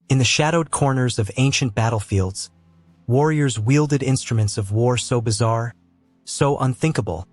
In the shadowed corners of ancient battlefields, warriors wielded instruments of war so bizarre, so unthinkable,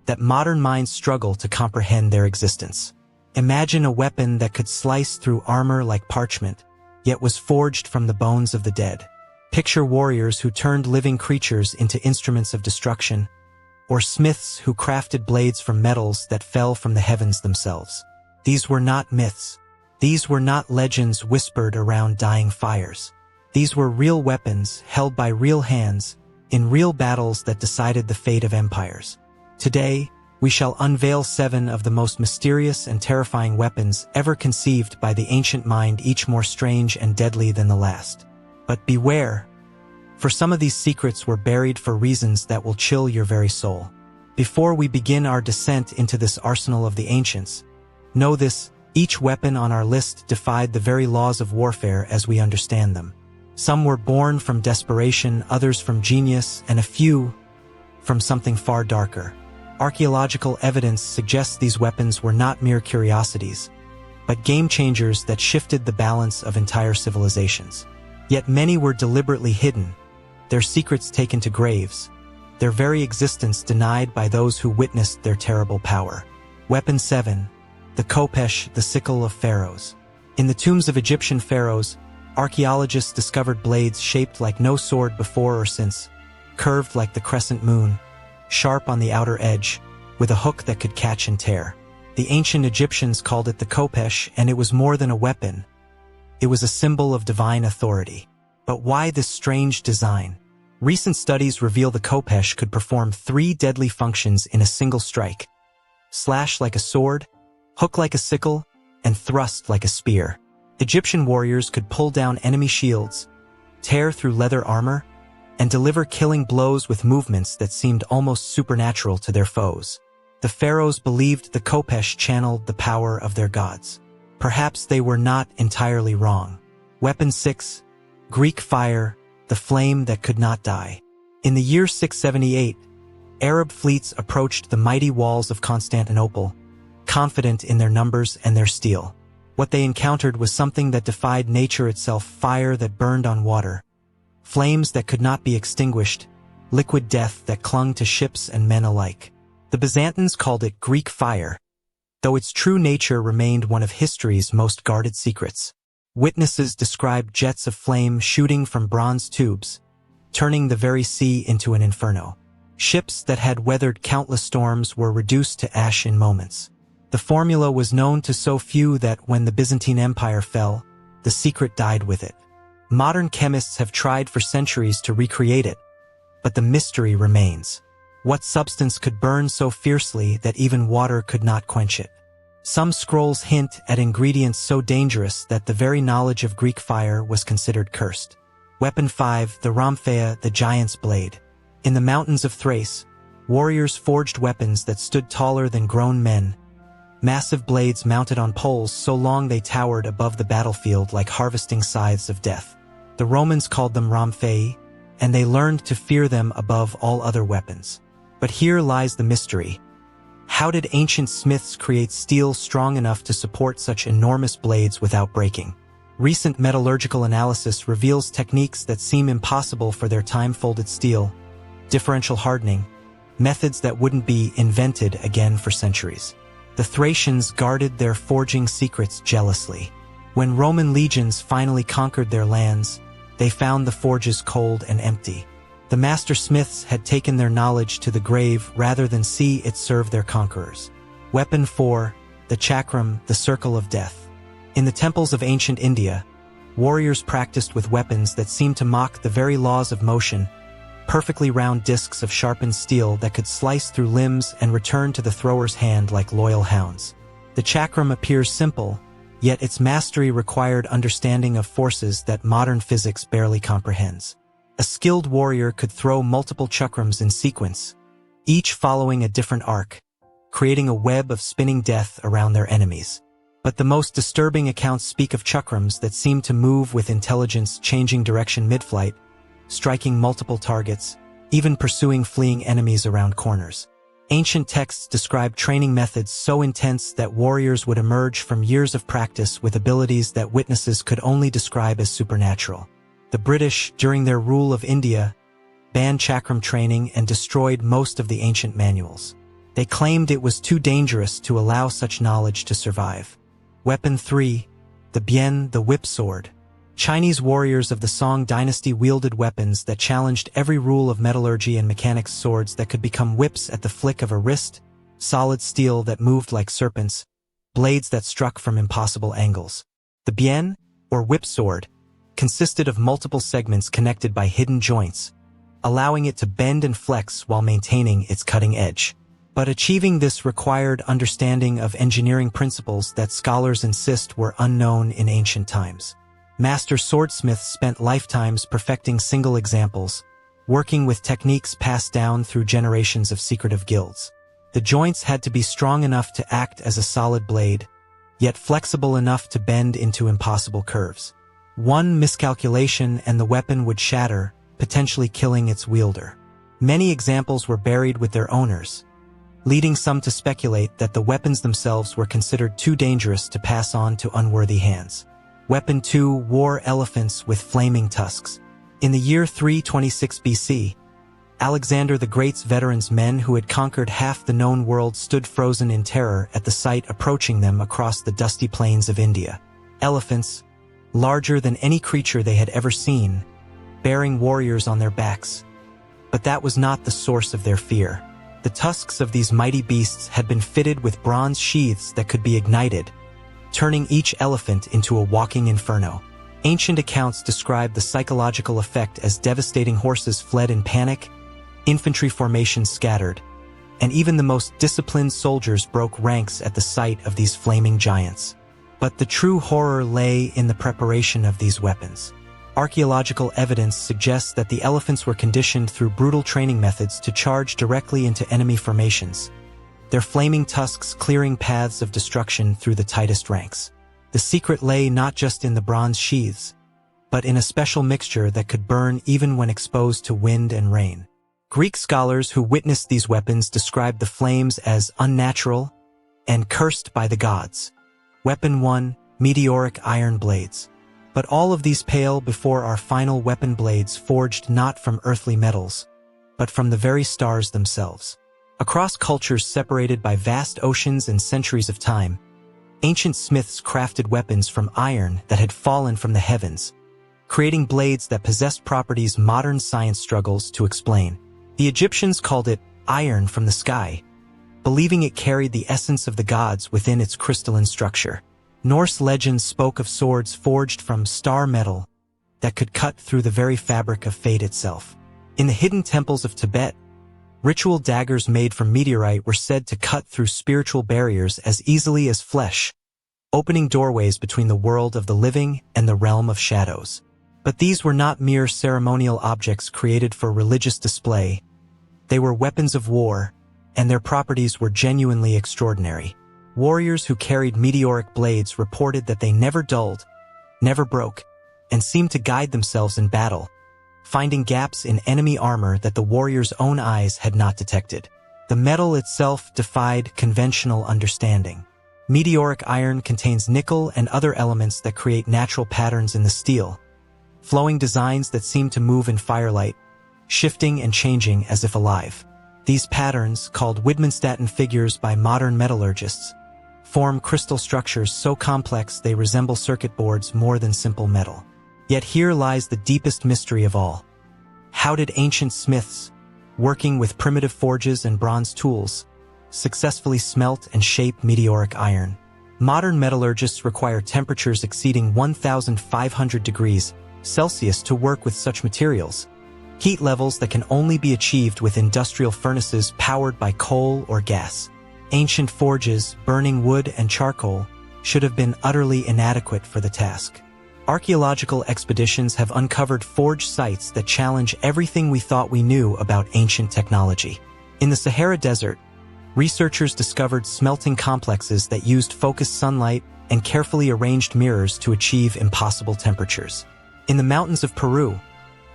that modern minds struggle to comprehend their existence. Imagine a weapon that could slice through armor like parchment, yet was forged from the bones of the dead. Picture warriors who turned living creatures into instruments of destruction, or smiths who crafted blades from metals that fell from the heavens themselves. These were not myths. These were not legends whispered around dying fires. These were real weapons held by real hands in real battles that decided the fate of empires. Today, we shall unveil 7 of the most mysterious and terrifying weapons ever conceived by the ancient mind, each more strange and deadly than the last. But beware, for some of these secrets were buried for reasons that will chill your very soul. Before we begin our descent into this arsenal of the ancients, know this: each weapon on our list defied the very laws of warfare as we understand them. Some were born from desperation, others from genius, and a few from something far darker. Archaeological evidence suggests these weapons were not mere curiosities, but game changers that shifted the balance of entire civilizations. Yet many were deliberately hidden, their secrets taken to graves, their very existence denied by those who witnessed their terrible power. Weapon 7. The Khopesh, the sickle of pharaohs. In the tombs of Egyptian pharaohs, archaeologists discovered blades shaped like no sword before or since, curved like the crescent moon, sharp on the outer edge, with a hook that could catch and tear. The ancient Egyptians called it the Khopesh, and it was more than a weapon. It was a symbol of divine authority. But why this strange design? Recent studies reveal the Khopesh could perform 3 deadly functions in a single strike: slash like a sword, hook like a sickle, and thrust like a spear. Egyptian warriors could pull down enemy shields, tear through leather armor, and deliver killing blows with movements that seemed almost supernatural to their foes. The pharaohs believed the Khopesh channeled the power of their gods. Perhaps they were not entirely wrong. Weapon 6. Greek fire, the flame that could not die. In the year 678, Arab fleets approached the mighty walls of Constantinople, confident in their numbers and their steel. What they encountered was something that defied nature itself: fire that burned on water, flames that could not be extinguished, liquid death that clung to ships and men alike. The Byzantines called it Greek fire, though its true nature remained one of history's most guarded secrets. Witnesses described jets of flame shooting from bronze tubes, turning the very sea into an inferno. Ships that had weathered countless storms were reduced to ash in moments. The formula was known to so few that when the Byzantine Empire fell, the secret died with it. Modern chemists have tried for centuries to recreate it, but the mystery remains. What substance could burn so fiercely that even water could not quench it? Some scrolls hint at ingredients so dangerous that the very knowledge of Greek fire was considered cursed. Weapon 5. The Rhomphaea, the giant's blade. In the mountains of Thrace, warriors forged weapons that stood taller than grown men, massive blades mounted on poles so long they towered above the battlefield like harvesting scythes of death. The Romans called them Rhomphaei, and they learned to fear them above all other weapons. But here lies the mystery. How did ancient smiths create steel strong enough to support such enormous blades without breaking? Recent metallurgical analysis reveals techniques that seem impossible for their time: folded steel, differential hardening, methods that wouldn't be invented again for centuries. The Thracians guarded their forging secrets jealously. When Roman legions finally conquered their lands, they found the forges cold and empty. The master smiths had taken their knowledge to the grave rather than see it serve their conquerors. Weapon 4. The chakram, the circle of death. In the temples of ancient India, warriors practiced with weapons that seemed to mock the very laws of motion: perfectly round discs of sharpened steel that could slice through limbs and return to the thrower's hand like loyal hounds. The chakram appears simple, yet its mastery required understanding of forces that modern physics barely comprehends. A skilled warrior could throw multiple chakrams in sequence, each following a different arc, creating a web of spinning death around their enemies. But the most disturbing accounts speak of chakrams that seem to move with intelligence, changing direction mid-flight, striking multiple targets, even pursuing fleeing enemies around corners. Ancient texts describe training methods so intense that warriors would emerge from years of practice with abilities that witnesses could only describe as supernatural. The British, during their rule of India, banned chakram training and destroyed most of the ancient manuals. They claimed it was too dangerous to allow such knowledge to survive. Weapon 3. The Bian, the whip sword. Chinese warriors of the Song dynasty wielded weapons that challenged every rule of metallurgy and mechanics, swords that could become whips at the flick of a wrist, solid steel that moved like serpents, blades that struck from impossible angles. The Bian, or whip sword, consisted of multiple segments connected by hidden joints, allowing it to bend and flex while maintaining its cutting edge. But achieving this required understanding of engineering principles that scholars insist were unknown in ancient times. Master swordsmiths spent lifetimes perfecting single examples, working with techniques passed down through generations of secretive guilds. The joints had to be strong enough to act as a solid blade, yet flexible enough to bend into impossible curves. One miscalculation and the weapon would shatter, potentially killing its wielder. Many examples were buried with their owners, leading some to speculate that the weapons themselves were considered too dangerous to pass on to unworthy hands. Weapon 2. War elephants with flaming tusks. In the year 326 BC, Alexander the Great's veterans, men who had conquered half the known world, stood frozen in terror at the sight approaching them across the dusty plains of India. Elephants, larger than any creature they had ever seen, bearing warriors on their backs. But that was not the source of their fear. The tusks of these mighty beasts had been fitted with bronze sheaths that could be ignited, turning each elephant into a walking inferno. Ancient accounts describe the psychological effect as devastating. Horses fled in panic, infantry formations scattered, and even the most disciplined soldiers broke ranks at the sight of these flaming giants. But the true horror lay in the preparation of these weapons. Archaeological evidence suggests that the elephants were conditioned through brutal training methods to charge directly into enemy formations, their flaming tusks clearing paths of destruction through the tightest ranks. The secret lay not just in the bronze sheaths, but in a special mixture that could burn even when exposed to wind and rain. Greek scholars who witnessed these weapons described the flames as unnatural and cursed by the gods. Weapon 1. Meteoric iron blades. But all of these pale before our final weapon, blades forged not from earthly metals, but from the very stars themselves. Across cultures separated by vast oceans and centuries of time, ancient smiths crafted weapons from iron that had fallen from the heavens, creating blades that possessed properties modern science struggles to explain. The Egyptians called it iron from the sky, believing it carried the essence of the gods within its crystalline structure. Norse legends spoke of swords forged from star metal that could cut through the very fabric of fate itself. In the hidden temples of Tibet, ritual daggers made from meteorite were said to cut through spiritual barriers as easily as flesh, opening doorways between the world of the living and the realm of shadows. But these were not mere ceremonial objects created for religious display. They were weapons of war, and their properties were genuinely extraordinary. Warriors who carried meteoric blades reported that they never dulled, never broke, and seemed to guide themselves in battle, finding gaps in enemy armor that the warrior's own eyes had not detected. The metal itself defied conventional understanding. Meteoric iron contains nickel and other elements that create natural patterns in the steel, flowing designs that seem to move in firelight, shifting and changing as if alive. These patterns, called Widmanstatten figures by modern metallurgists, form crystal structures so complex they resemble circuit boards more than simple metal. Yet here lies the deepest mystery of all. How did ancient smiths, working with primitive forges and bronze tools, successfully smelt and shape meteoric iron? Modern metallurgists require temperatures exceeding 1,500 degrees Celsius to work with such materials, heat levels that can only be achieved with industrial furnaces powered by coal or gas. Ancient forges, burning wood and charcoal, should have been utterly inadequate for the task. Archaeological expeditions have uncovered forge sites that challenge everything we thought we knew about ancient technology. In the Sahara Desert, researchers discovered smelting complexes that used focused sunlight and carefully arranged mirrors to achieve impossible temperatures. In the mountains of Peru,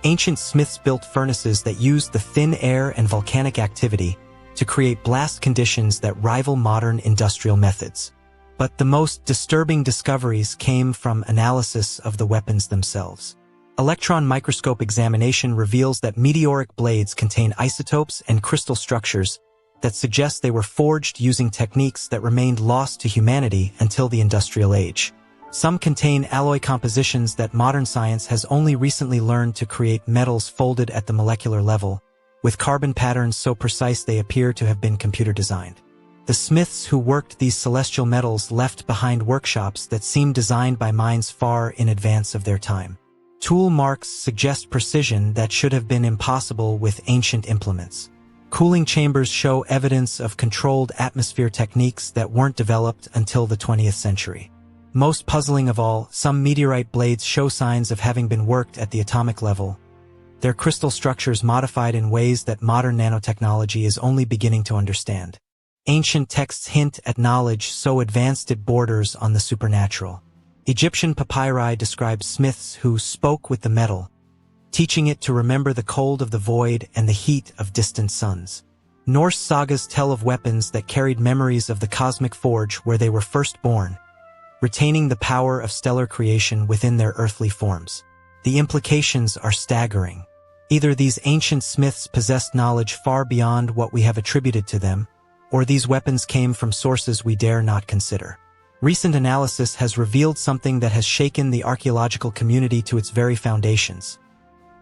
ancient smiths built furnaces that used the thin air and volcanic activity to create blast conditions that rival modern industrial methods. But the most disturbing discoveries came from analysis of the weapons themselves. Electron microscope examination reveals that meteoric blades contain isotopes and crystal structures that suggest they were forged using techniques that remained lost to humanity until the industrial age. Some contain alloy compositions that modern science has only recently learned to create metals folded at the molecular level, with carbon patterns so precise they appear to have been computer-designed. The smiths who worked these celestial metals left behind workshops that seemed designed by minds far in advance of their time. Tool marks suggest precision that should have been impossible with ancient implements. Cooling chambers show evidence of controlled atmosphere techniques that weren't developed until the 20th century. Most puzzling of all, some meteorite blades show signs of having been worked at the atomic level, their crystal structures modified in ways that modern nanotechnology is only beginning to understand. Ancient texts hint at knowledge so advanced it borders on the supernatural. Egyptian papyri describe smiths who spoke with the metal, teaching it to remember the cold of the void and the heat of distant suns. Norse sagas tell of weapons that carried memories of the cosmic forge where they were first born, retaining the power of stellar creation within their earthly forms. The implications are staggering. Either these ancient smiths possessed knowledge far beyond what we have attributed to them, or these weapons came from sources we dare not consider. Recent analysis has revealed something that has shaken the archaeological community to its very foundations.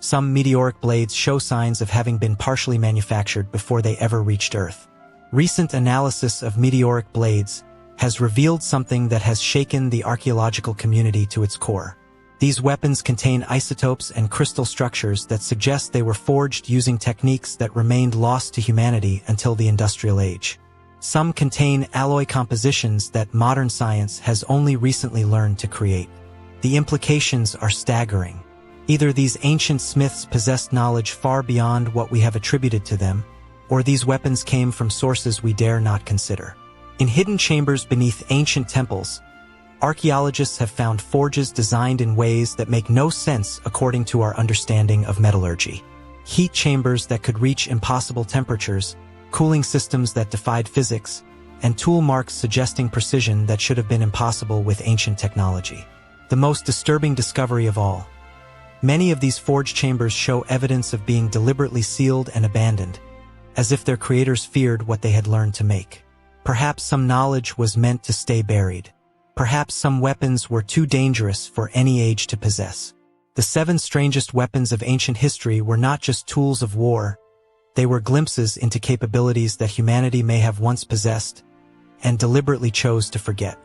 Some meteoric blades show signs of having been partially manufactured before they ever reached Earth. Recent analysis of meteoric blades has revealed something that has shaken the archaeological community to its core. These weapons contain isotopes and crystal structures that suggest they were forged using techniques that remained lost to humanity until the industrial age. Some contain alloy compositions that modern science has only recently learned to create. The implications are staggering. Either these ancient smiths possessed knowledge far beyond what we have attributed to them, or these weapons came from sources we dare not consider. In hidden chambers beneath ancient temples, archaeologists have found forges designed in ways that make no sense according to our understanding of metallurgy. Heat chambers that could reach impossible temperatures, cooling systems that defied physics, and tool marks suggesting precision that should have been impossible with ancient technology. The most disturbing discovery of all. Many of these forge chambers show evidence of being deliberately sealed and abandoned, as if their creators feared what they had learned to make. Perhaps some knowledge was meant to stay buried. Perhaps some weapons were too dangerous for any age to possess. The 7 strangest weapons of ancient history were not just tools of war. They were glimpses into capabilities that humanity may have once possessed and deliberately chose to forget.